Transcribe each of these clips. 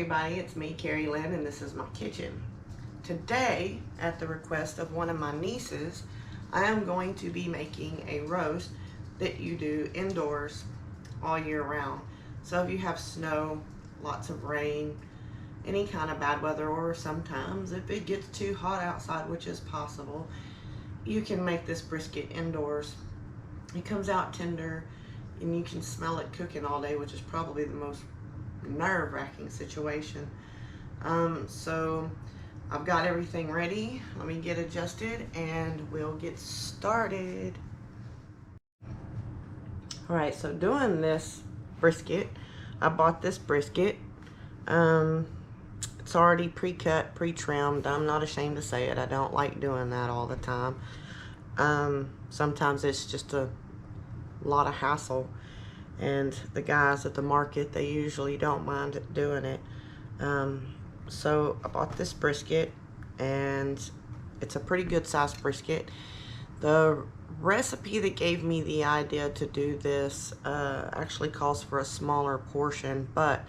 everybody, it's me, Carrie Lynn, and this is my kitchen. Today, at the request of one of my nieces, I am going to be making a roast that you do indoors all year round. So if you have snow, lots of rain, any kind of bad weather, or sometimes if it gets too hot outside, which is possible, you can make this brisket indoors. It comes out tender and you can smell it cooking all day, which is probably the most nerve-wracking situation. So I've got everything ready. Let me get adjusted and we'll get started. All right, so doing this brisket, I bought this brisket. It's already pre-cut, pre-trimmed. I'm not ashamed to say it. I don't like doing that all the time. Sometimes it's just a lot of hassle, and the guys at the market, they usually don't mind doing it. So I bought this brisket, and it's a pretty good sized brisket. The recipe that gave me the idea to do this actually calls for a smaller portion, but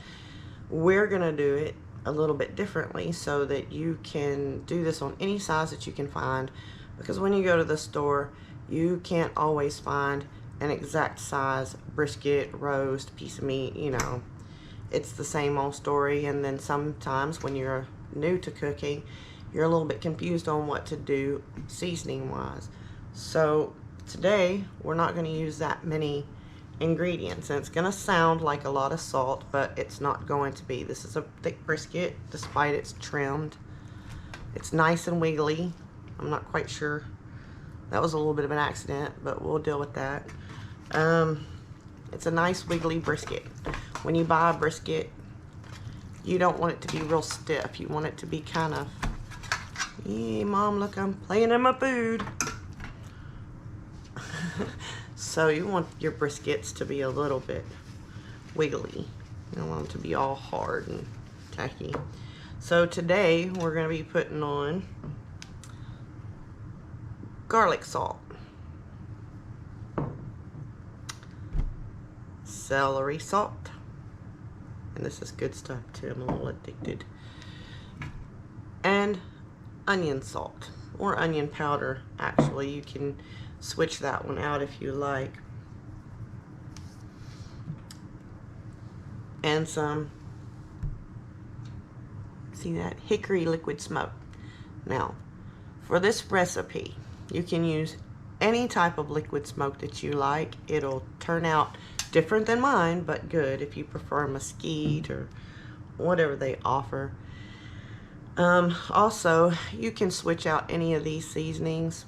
we're gonna do it a little bit differently so that you can do this on any size that you can find, because when you go to the store, you can't always find an exact size brisket, roast, piece of meat, you know. It's the same old story, and then sometimes when you're new to cooking, you're a little bit confused on what to do seasoning wise. So today we're not going to use that many ingredients, and it's going to sound like a lot of salt, but it's not going to be. This is a thick brisket despite it's trimmed. It's nice and wiggly. I'm not quite sure. That was a little bit of an accident, but we'll deal with that. It's a nice wiggly brisket. When you buy a brisket, you don't want it to be real stiff. You want it to be kind of, hey mom, look, I'm playing in my food. So you want your briskets to be a little bit wiggly. You don't want them to be all hard and tacky. So today we're going to be putting on garlic salt, celery salt, and this is good stuff too, I'm a little addicted, and onion salt, or onion powder. Actually, you can switch that one out if you like, and some, see that, hickory liquid smoke. Now for this recipe, you can use any type of liquid smoke that you like. It'll turn out different than mine, but good if you prefer mesquite or whatever they offer. Also, you can switch out any of these seasonings,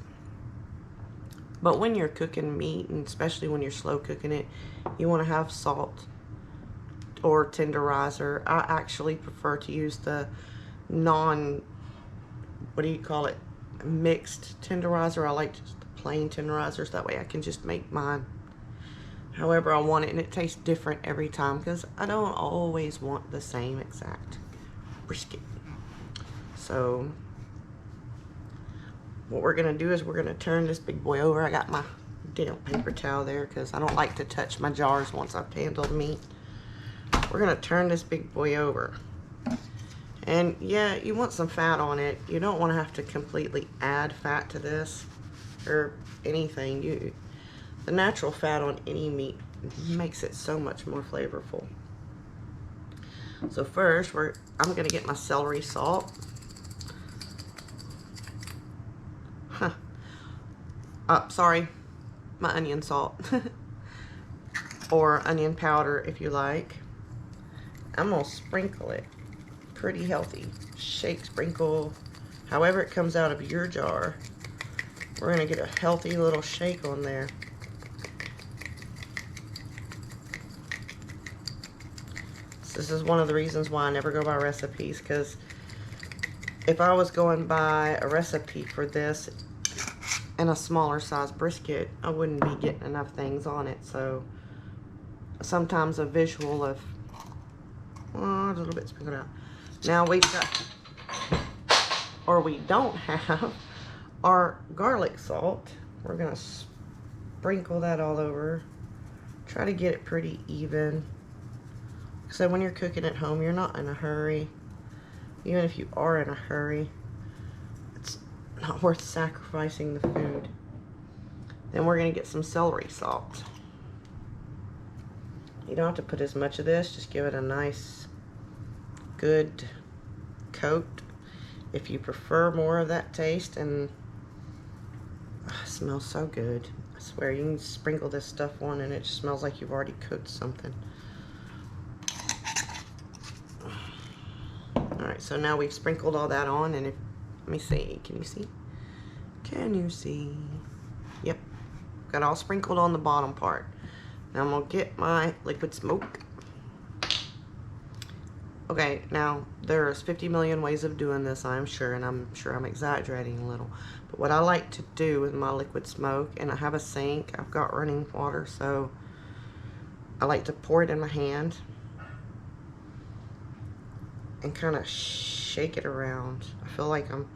but when you're cooking meat, and especially when you're slow cooking it, you want to have salt or tenderizer. I actually prefer to use the mixed tenderizer. I like just the plain tenderizers. That way I can just make mine however I want it, and it tastes different every time, because I don't always want the same exact brisket. So what we're gonna do is we're gonna turn this big boy over. I got my damn paper towel there because I don't like to touch my jars once I've handled meat. We're gonna turn this big boy over. And yeah, you want some fat on it. You don't want to have to completely add fat to this or anything. The natural fat on any meat makes it so much more flavorful. So first, I'm gonna get my celery salt. Sorry, my onion salt, or onion powder if you like. I'm gonna sprinkle it. Pretty healthy. Shake, sprinkle, however it comes out of your jar. We're gonna get a healthy little shake on there. So this is one of the reasons why I never go by recipes, because if I was going by a recipe for this and a smaller size brisket, I wouldn't be getting enough things on it. So sometimes a visual of, oh, a little bit sprinkled out. Now we've got, or we don't have, our garlic salt. We're gonna sprinkle that all over. Try to get it pretty even. So when you're cooking at home, you're not in a hurry. Even if you are in a hurry, it's not worth sacrificing the food. Then we're going to get some celery salt. You don't have to put as much of this. Just give it a nice, good coat. If you prefer more of that taste, and it smells so good. I swear, you can sprinkle this stuff on and it just smells like you've already cooked something. Alright, so now we've sprinkled all that on, and let me see, can you see? Can you see? Yep, got all sprinkled on the bottom part. Now I'm going to get my liquid smoke. Okay, now there's 50 million ways of doing this, I'm sure, and I'm sure I'm exaggerating a little. But what I like to do with my liquid smoke, and I have a sink, I've got running water, so I like to pour it in my hand and kind of shake it around. I feel like and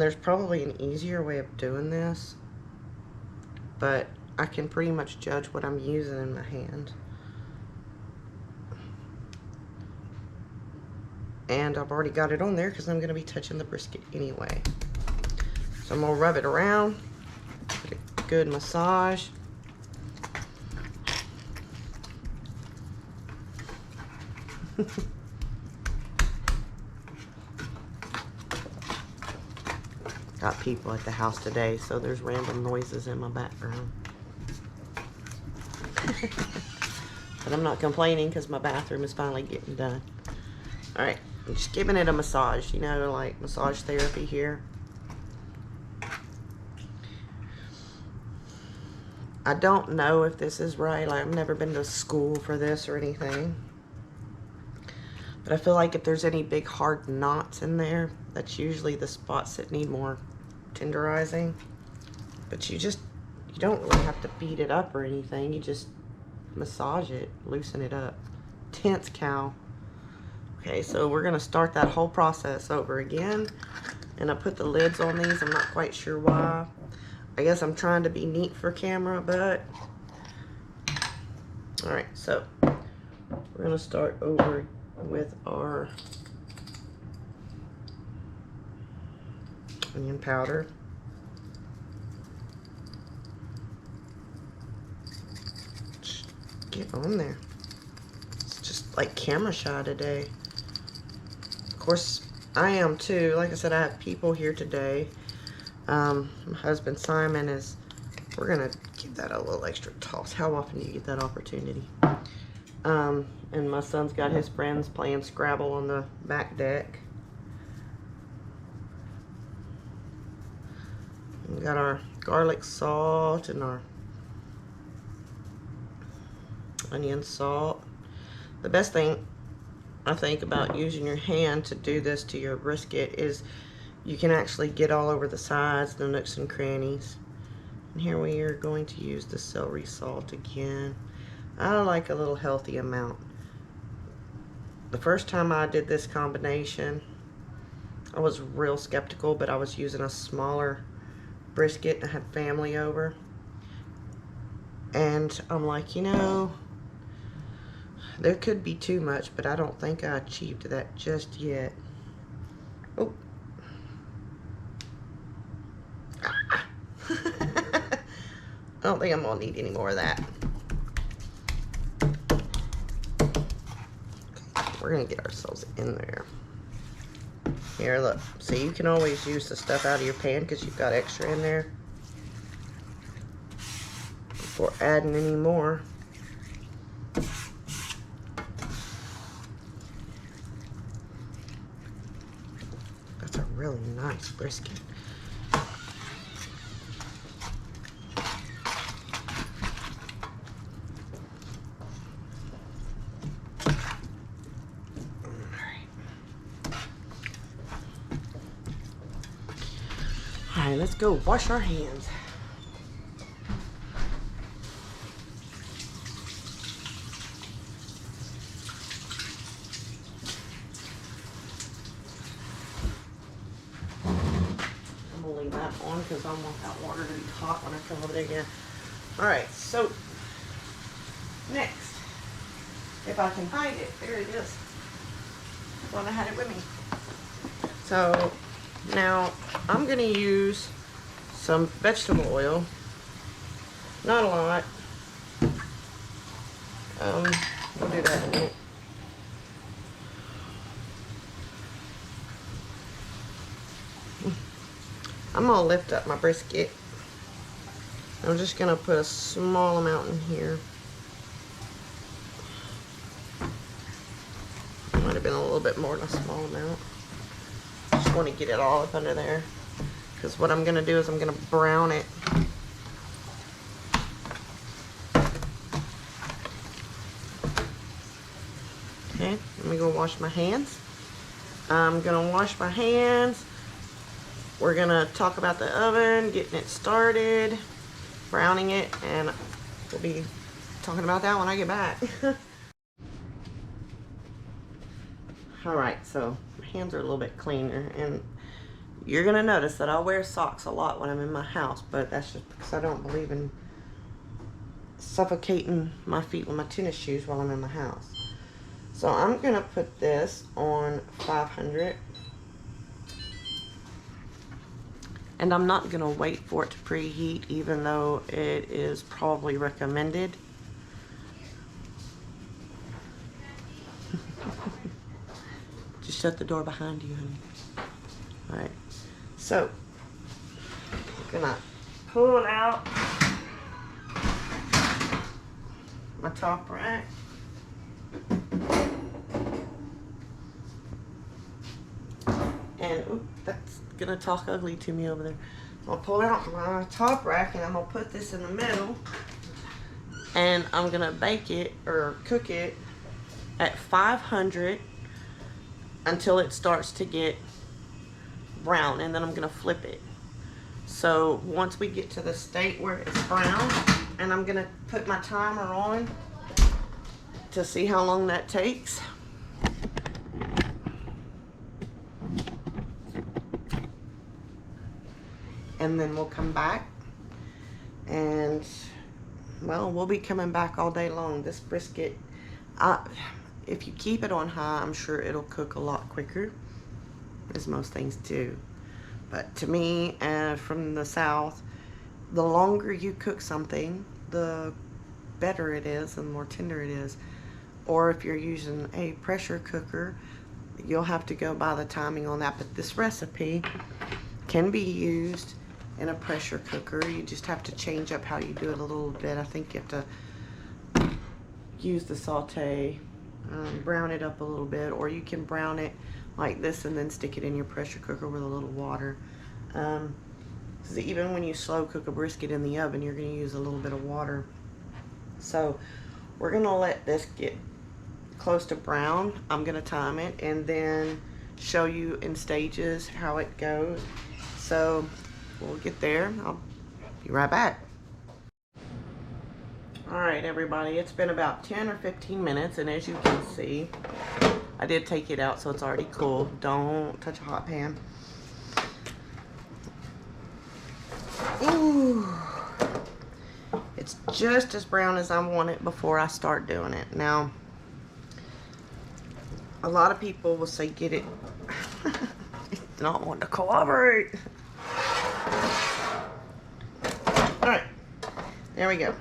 there's probably an easier way of doing this, but I can pretty much judge what I'm using in my hand. And I've already got it on there because I'm going to be touching the brisket anyway. So I'm going to rub it around, give it a good massage. Got people at the house today, so there's random noises in my background. But I'm not complaining because my bathroom is finally getting done. Alright, I'm just giving it a massage, you know, like massage therapy here. I don't know if this is right. Like, I've never been to school for this or anything. But I feel like if there's any big hard knots in there, that's usually the spots that need more tenderizing. But you don't really have to beat it up or anything. You just massage it, loosen it up. Tense cow. Okay, so we're gonna start that whole process over again. And I put the lids on these. I'm not quite sure why. I guess I'm trying to be neat for camera, but all right, so we're gonna start over with our onion powder. Just get on there. It's just like camera shy today. Of course, I am too. Like I said, I have people here today. My husband Simon we're gonna give that a little extra toss. How often do you get that opportunity? And my son's got his friends playing Scrabble on the back deck. We got our garlic salt and our onion salt. The best thing I think about using your hand to do this to your brisket is you can actually get all over the sides, the nooks and crannies. And here we are going to use the celery salt again. I like a little healthy amount. The first time I did this combination, I was real skeptical, but I was using a smaller brisket. I had family over. And I'm like, you know, there could be too much, but I don't think I achieved that just yet. Oh. I don't think I'm gonna need any more of that. We're gonna get ourselves in there. Here, look. See, you can always use the stuff out of your pan because you've got extra in there before adding any more. That's a really nice brisket. Alright, let's go wash our hands. I'm gonna leave that on because I want that water to be hot when I come over there again. Alright, so next if I can find it. There it is. I thought I had it with me. So now I'm going to use some vegetable oil. Not a lot. We'll do that in a minute. I'm going to lift up my brisket. I'm just going to put a small amount in here. Might have been a little bit more than a small amount. Just want to get it all up under there. Because what I'm going to do is I'm going to brown it. Okay, let me go wash my hands. I'm going to wash my hands. We're going to talk about the oven, getting it started, browning it, and we'll be talking about that when I get back. Alright, so my hands are a little bit cleaner, and you're going to notice that I wear socks a lot when I'm in my house, but that's just because I don't believe in suffocating my feet with my tennis shoes while I'm in my house. So I'm going to put this on 500. And I'm not going to wait for it to preheat, even though it is probably recommended. Just shut the door behind you, honey. Alright. So, I'm going to pull it out my top rack. And, oops, that's gonna talk ugly to me over there. I'll pull out my top rack and I'm gonna put this in the middle. And I'm gonna bake it or cook it at 500 until it starts to get brown, and then I'm gonna flip it. So once we get to the state where it's brown, and I'm gonna put my timer on to see how long that takes. And then we'll come back, and well, we'll be coming back all day long. This brisket, if you keep it on high, I'm sure it'll cook a lot quicker, as most things do. But to me, from the South, the longer you cook something, the better it is and the more tender it is. Or if you're using a pressure cooker, you'll have to go by the timing on that. But this recipe can be used in a pressure cooker. You just have to change up how you do it a little bit. I think you have to use the saute, brown it up a little bit, or you can brown it like this and then stick it in your pressure cooker with a little water. So even when you slow cook a brisket in the oven, you're going to use a little bit of water. So we're going to let this get close to brown. I'm going to time it and then show you in stages how it goes. So we'll get there. I'll be right back. Alright everybody, it's been about 10 or 15 minutes, and as you can see, I did take it out so it's already cool. Don't touch a hot pan. Ooh, it's just as brown as I want it before I start doing it. Now, a lot of people will say get it it's not wanting to cooperate. Alright, there we go.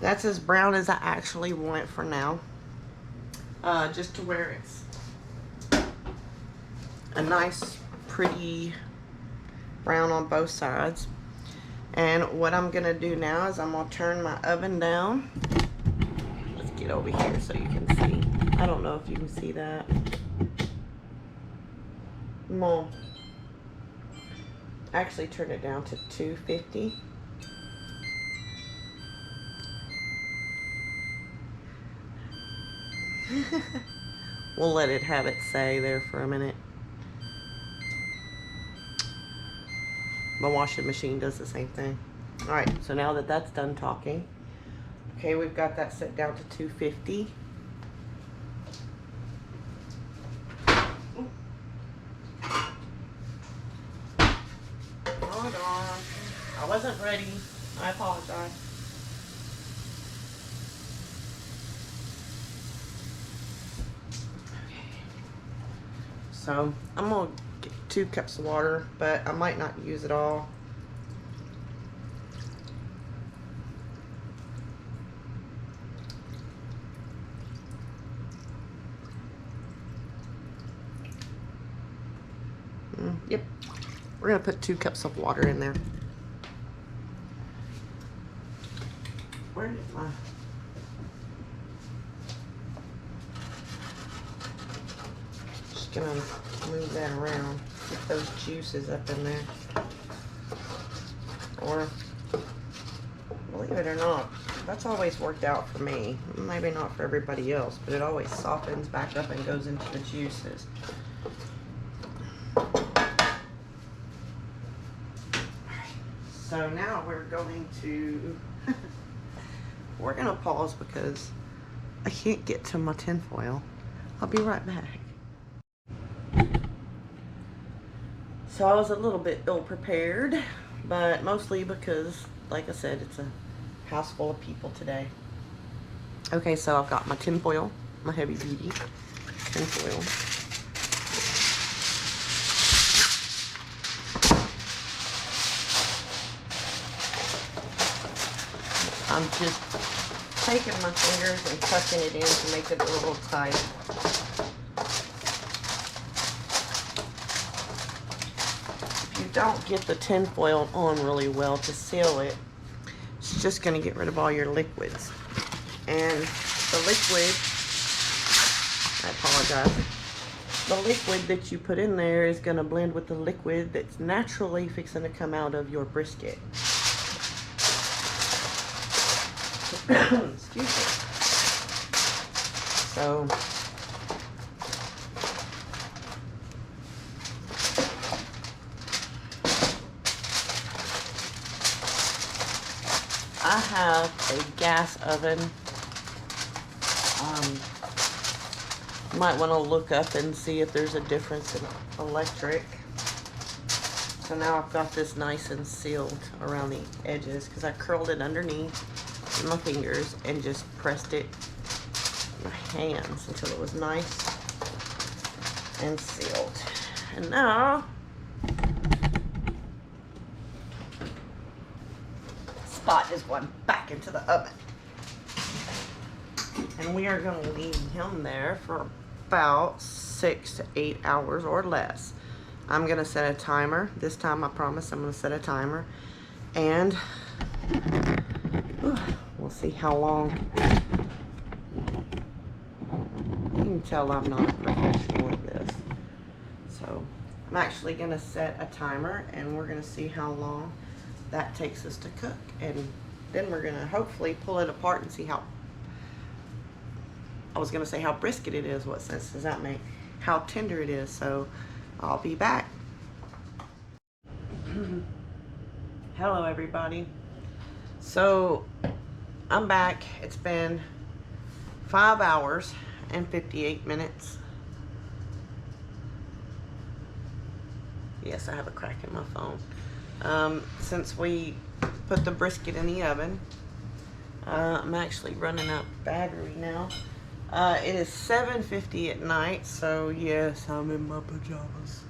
That's as brown as I actually want it for now. Just to where it's a nice, pretty brown on both sides. And what I'm gonna do now is I'm gonna turn my oven down. Let's get over here so you can see. I don't know if you can see that. I'm gonna actually turn it down to 250. We'll let it have it say there for a minute. My washing machine does the same thing. Alright, so now that that's done talking, okay, we've got that set down to 250. Hold on. I wasn't ready. I apologize. So I'm gonna get 2 cups of water, but I might not use it all. Yep, we're gonna put 2 cups of water in there. Where did my... Just gonna move that around, get those juices up in there. Or, believe it or not, that's always worked out for me. Maybe not for everybody else, but it always softens back up and goes into the juices. So now we're going to, we're going to pause because I can't get to my tinfoil. I'll be right back. So I was a little bit ill prepared, but mostly because, like I said, it's a house full of people today. Okay, so I've got my tinfoil, my heavy duty tinfoil. I'm just taking my fingers and tucking it in to make it a little tight. If you don't get the tinfoil on really well to seal it, it's just going to get rid of all your liquids. And the liquid, I apologize, the liquid that you put in there is going to blend with the liquid that's naturally fixing to come out of your brisket. Excuse me. So, I have a gas oven. You might want to look up and see if there's a difference in electric. So now I've got this nice and sealed around the edges because I curled it underneath with my fingers and just pressed it with my hands until it was nice and sealed. And now Spot is going back into the oven. And we are going to leave him there for about 6 to 8 hours or less. I'm going to set a timer. This time I promise I'm going to set a timer. And we'll see how long. You can tell I'm not a professional at this. So I'm actually going to set a timer and we're going to see how long that takes us to cook. And then we're going to hopefully pull it apart and see how, I was going to say how brisket it is. What sense does that make? How tender it is. So I'll be back. Hello everybody. So I'm back. It's been 5 hours and 58 minutes. Yes, I have a crack in my phone. Since we put the brisket in the oven, I'm actually running out of battery now. It is 7:50 at night, so yes, I'm in my pajamas.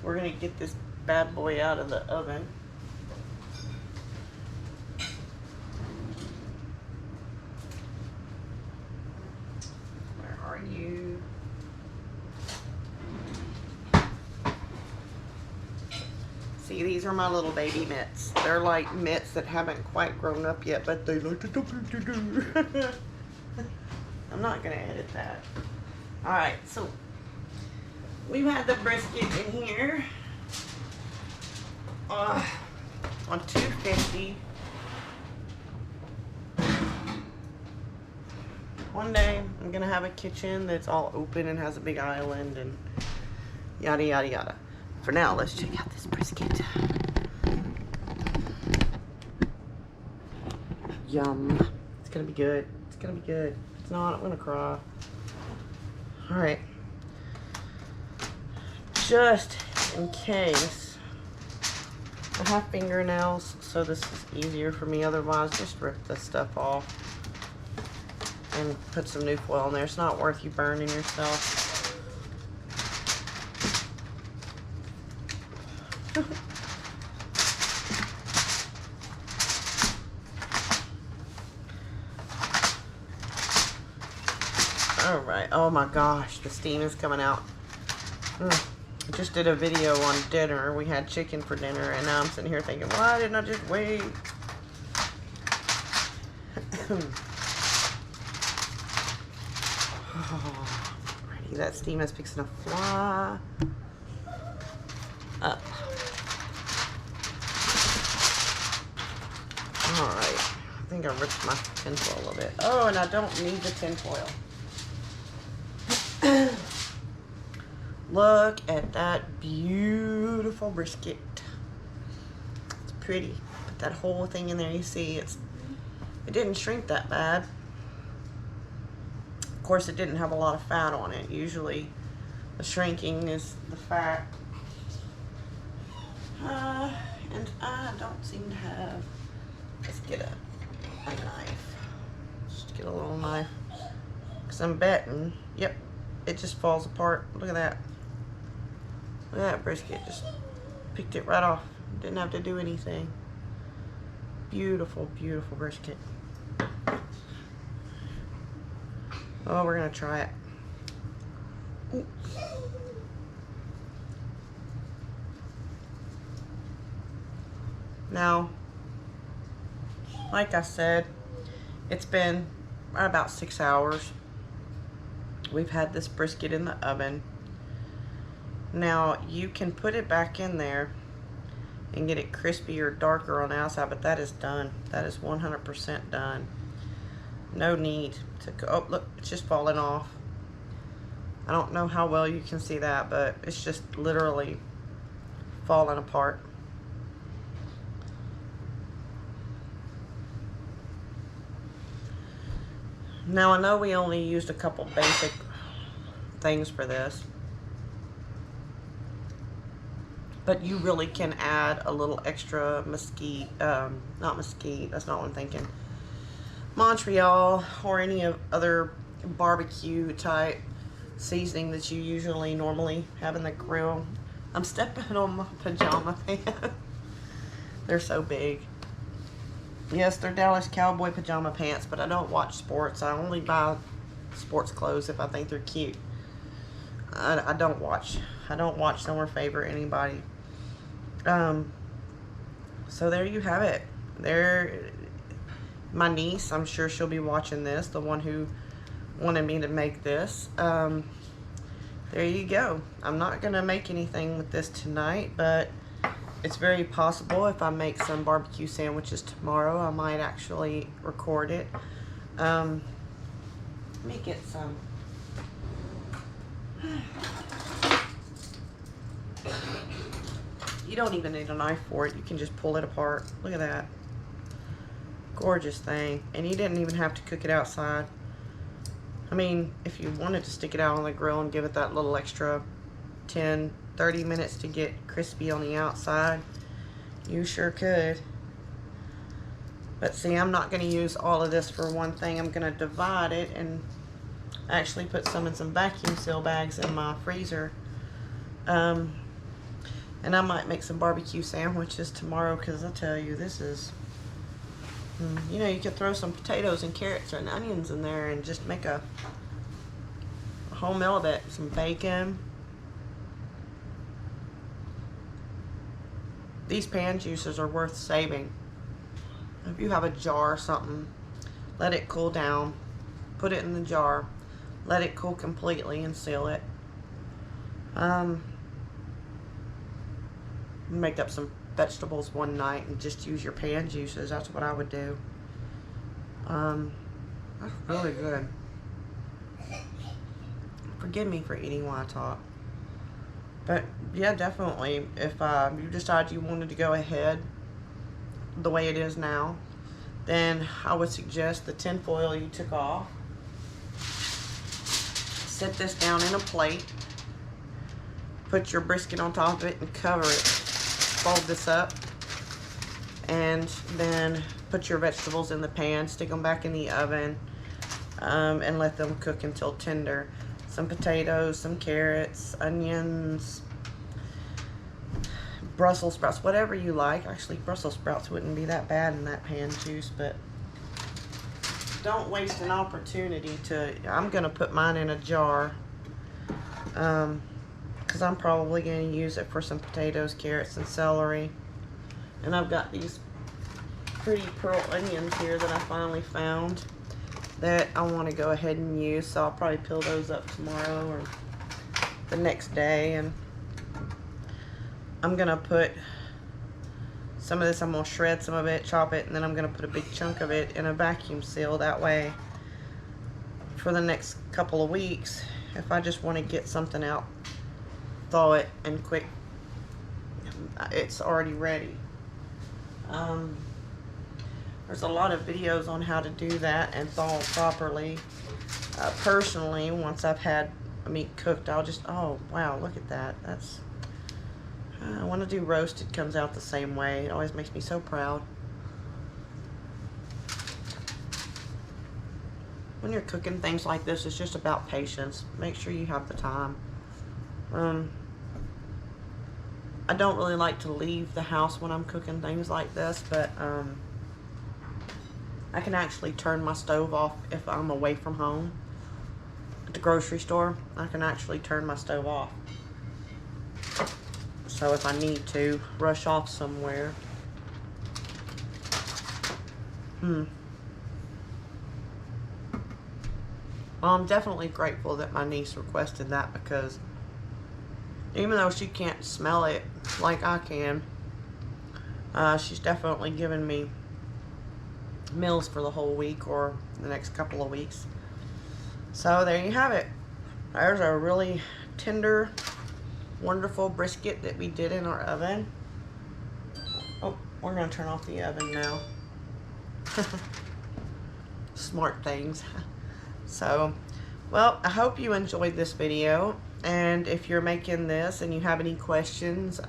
We're gonna get this bad boy out of the oven. Where are you? See, these are my little baby mitts. They're like mitts that haven't quite grown up yet, but they like to do. I'm not gonna edit that. All right, so we've had the brisket in here on 250. One day I'm gonna have a kitchen that's all open and has a big island and yada yada yada. For now, let's check out this brisket. Yum. It's gonna be good. It's gonna be good. If it's not, I'm gonna cry. All right. Just in case, I have fingernails, so this is easier for me. Otherwise, just rip this stuff off and put some new foil in there. It's not worth you burning yourself. Alright, oh my gosh, the steam is coming out. I just did a video on dinner. We had chicken for dinner, and now I'm sitting here thinking, why didn't I just wait? Oh, alrighty, that steam is fixing to fly up. Alright, I think I ripped my tinfoil a little bit. Oh, and I don't need the tinfoil. Look at that beautiful brisket. It's pretty. Put that whole thing in there. You see, it didn't shrink that bad. Of course, it didn't have a lot of fat on it. Usually, the shrinking is the fat. And I don't seem to have. Let's get a knife. Just get a little knife. Because I'm betting, yep, it just falls apart. Look at that. Look at that brisket. Just picked it right off. Didn't have to do anything. Beautiful, beautiful brisket. Oh, we're going to try it. Ooh. Now, like I said, it's been right about 6 hours. We've had this brisket in the oven. Now, you can put it back in there and get it crispy or darker on the outside, but that is done. That is 100% done. No need to go. Oh, look, it's just falling off. I don't know how well you can see that, but it's just literally falling apart. Now, I know we only used a couple basic things for this, but you really can add a little extra mesquite, not mesquite, that's not what I'm thinking, Montreal, or any other barbecue type seasoning that you usually normally have in the grill. I'm stepping on my pajama pants. They're so big. Yes, they're Dallas Cowboy pajama pants, but I don't watch sports. I only buy sports clothes if I think they're cute. I don't watch. I don't watch them or favor anybody. So there you have it. There, my niece, I'm sure she'll be watching this, the one who wanted me to make this. There you go. I'm not going to make anything with this tonight, but it's very possible if I make some barbecue sandwiches tomorrow, I might actually record it. Let me get some. You don't even need a knife for it. You can just pull it apart. Look at that. Gorgeous thing. And you didn't even have to cook it outside. I mean, if you wanted to stick it out on the grill and give it that little extra 10, 30 minutes to get crispy on the outside, you sure could. But see, I'm not going to use all of this for one thing. I'm going to divide it and actually put some in some vacuum seal bags in my freezer. And I might make some barbecue sandwiches tomorrow, because I tell you, this is, you know, you could throw some potatoes and carrots and onions in there and just make a whole meal of it. Some bacon. These pan juices are worth saving. If you have a jar or something, let it cool down, put it in the jar, let it cool completely and seal it. Make up some vegetables one night and just use your pan juices. That's what I would do. That's really good. Forgive me for eating while I talk. But yeah, definitely, if you decide you wanted to go ahead the way it is now, then I would suggest the tin foil you took off. Set this down in a plate. Put your brisket on top of it and cover it. Fold this up. And then put your vegetables in the pan. Stick them back in the oven. And let them cook until tender. Some potatoes, some carrots, onions, Brussels sprouts, whatever you like. Actually, Brussels sprouts wouldn't be that bad in that pan juice, but don't waste an opportunity to. I'm going to put mine in a jar because I'm probably going to use it for some potatoes, carrots, and celery. And I've got these pretty pearl onions here that I finally found that I want to go ahead and use. So I'll probably peel those up tomorrow or the next day. And I'm going to put some of this, I'm going to shred some of it, chop it, and then I'm going to put a big chunk of it in a vacuum seal. That way, for the next couple of weeks, if I just want to get something out, thaw it, and quick, it's already ready. There's a lot of videos on how to do that and thaw properly. Personally, once I've had meat cooked, I'll just, oh, wow, look at that. That's... I want to do roasted, comes out the same way. It always makes me so proud. When you're cooking things like this, it's just about patience. Make sure you have the time. I don't really like to leave the house when I'm cooking things like this, but I can actually turn my stove off if I'm away from home. At the grocery store, I can actually turn my stove off. So if I need to rush off somewhere. Well, I'm definitely grateful that my niece requested that, because even though she can't smell it like I can, she's definitely given me meals for the whole week or the next couple of weeks. So there you have it. There's a really tender, wonderful brisket that we did in our oven. Oh, we're going to turn off the oven now. Smart things. So, well, I hope you enjoyed this video. And if you're making this and you have any questions,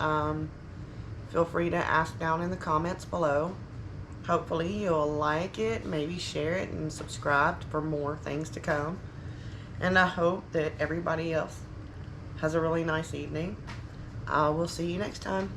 feel free to ask down in the comments below. Hopefully you'll like it, maybe share it, and subscribe for more things to come. And I hope that everybody else has a really nice evening. I will see you next time.